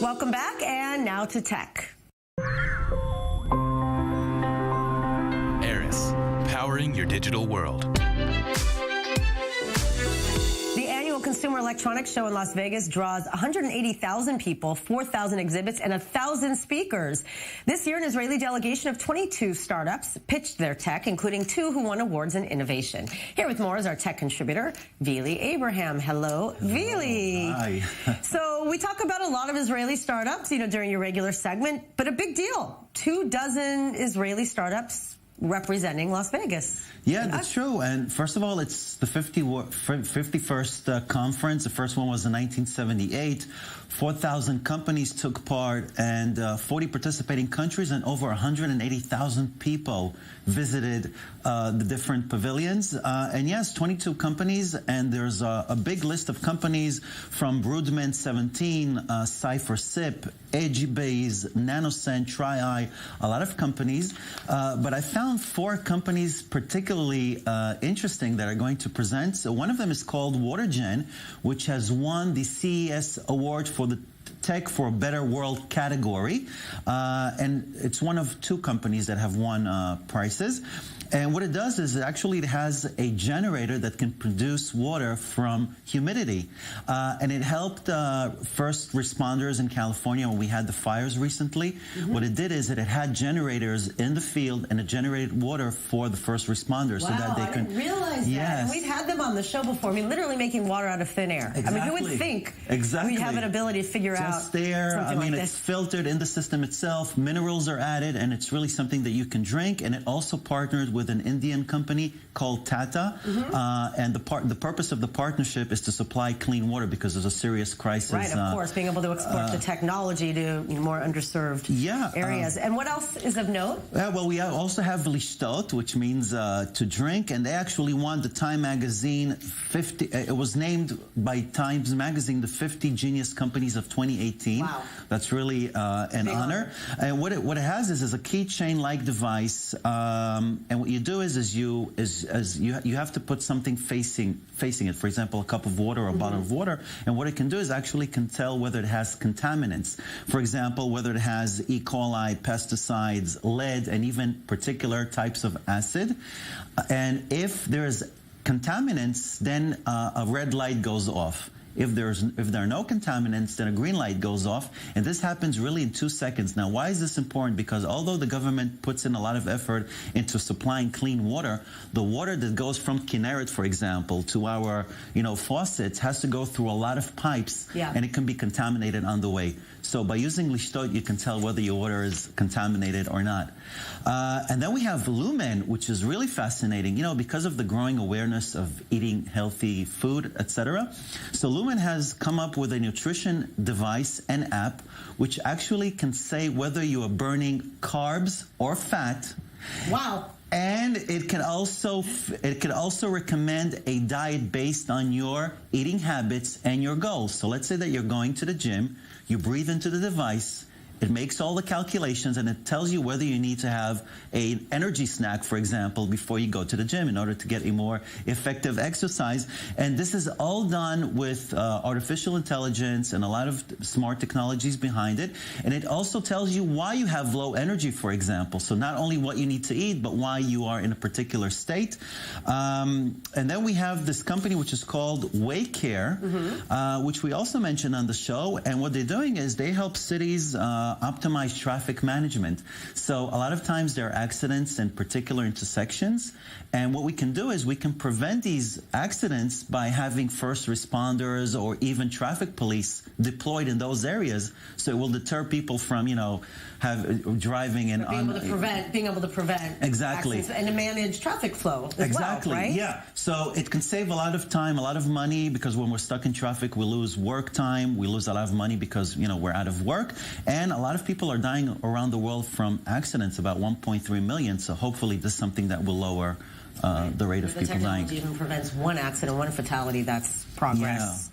Welcome back, and now to tech. Aris, powering your digital world. The annual Consumer Electronics Show in Las Vegas draws 180,000 people, 4,000 exhibits, and 1,000 speakers. This year, an Israeli delegation of 22 startups pitched their tech, including 2 who won awards in innovation. Here with more is our tech contributor, Vili Abraham. Hello, Vili. Hi. So we talk about a lot of Israeli startups, during your regular segment, but a big deal. 24 Israeli startups representing Las Vegas. Yeah, that's true. And first of all, it's the 51st conference. The first one was in 1978. 4,000 companies took part, and 40 participating countries, and over 180,000 people visited the different pavilions. And yes, 22 companies, and there's a big list of companies from Broodman 17, Cypher SIP, Edgebase, NanoSend, TriEye, a lot of companies. But I found 4 companies particularly interesting that are going to present. So one of them is called WaterGen, which has won the CES award for the Tech for a Better World category. And it's one of 2 companies that have won prizes. And what it does is it has a generator that can produce water from humidity. And it helped first responders in California when we had the fires recently. Mm-hmm. What it did is it had generators in the field, and it generated water for the first responders. Wow, so that they I didn't realize that. Yes. And we've had them on the show before. I mean, literally making water out of thin air. Exactly. I mean, who would think we'd have an ability to figure out just there. I mean, like it's filtered in the system itself. Minerals are added, and it's really something that you can drink. And it also partnered with an Indian company called Tata. Mm-hmm. And the purpose of the partnership is to supply clean water because there's a serious crisis. Right, of course, being able to export the technology to more underserved areas. And what else is of note? Well, we also have Lishtot, which means to drink, and they actually won the Time magazine 50. It was named by Times magazine the 50 Genius Companies of 2018. Wow. That's really an honor. And what it has is a keychain-like device, and what you do is you have to put something facing it. For example, a cup of water or a bottle of water, and what it can do is actually can tell whether it has contaminants. For example, whether it has E. coli, pesticides, lead, and even particular types of acid. And if there's contaminants, then a red light goes off. If there are no contaminants, then a green light goes off, and this happens really in 2 seconds. Now, why is this important? Because although the government puts in a lot of effort into supplying clean water, the water that goes from Kinneret, for example, to our faucets has to go through a lot of pipes, and it can be contaminated on the way. So by using Lishtot, you can tell whether your water is contaminated or not. And then we have Lumen, which is really fascinating, because of the growing awareness of eating healthy food, etc. So Lumen has come up with a nutrition device and app which actually can say whether you are burning carbs or fat. Wow. And it can also recommend a diet based on your eating habits and your goals. So let's say that you're going to the gym, you breathe into the device, it makes all the calculations, and it tells you whether you need to have an energy snack, for example, before you go to the gym in order to get a more effective exercise. And this is all done with artificial intelligence and a lot of smart technologies behind it. And it also tells you why you have low energy, for example. So not only what you need to eat, but why you are in a particular state. And then we have this company which is called Waycare, which we also mentioned on the show. And what they're doing is they help cities optimize traffic management. So a lot of times there are accidents in particular intersections, and what we can do is we can prevent these accidents by having first responders or even traffic police deployed in those areas, so it will deter people from driving and being able to prevent exactly accidents and to manage traffic flow as well, right? Yeah. So it can save a lot of time, a lot of money, because when we're stuck in traffic, we lose work time, we lose a lot of money because we're out of work, and a lot of people are dying around the world from accidents, about 1.3 million. So hopefully this is something that will lower the rate of people dying. The technology even prevents one accident, one fatality. That's progress.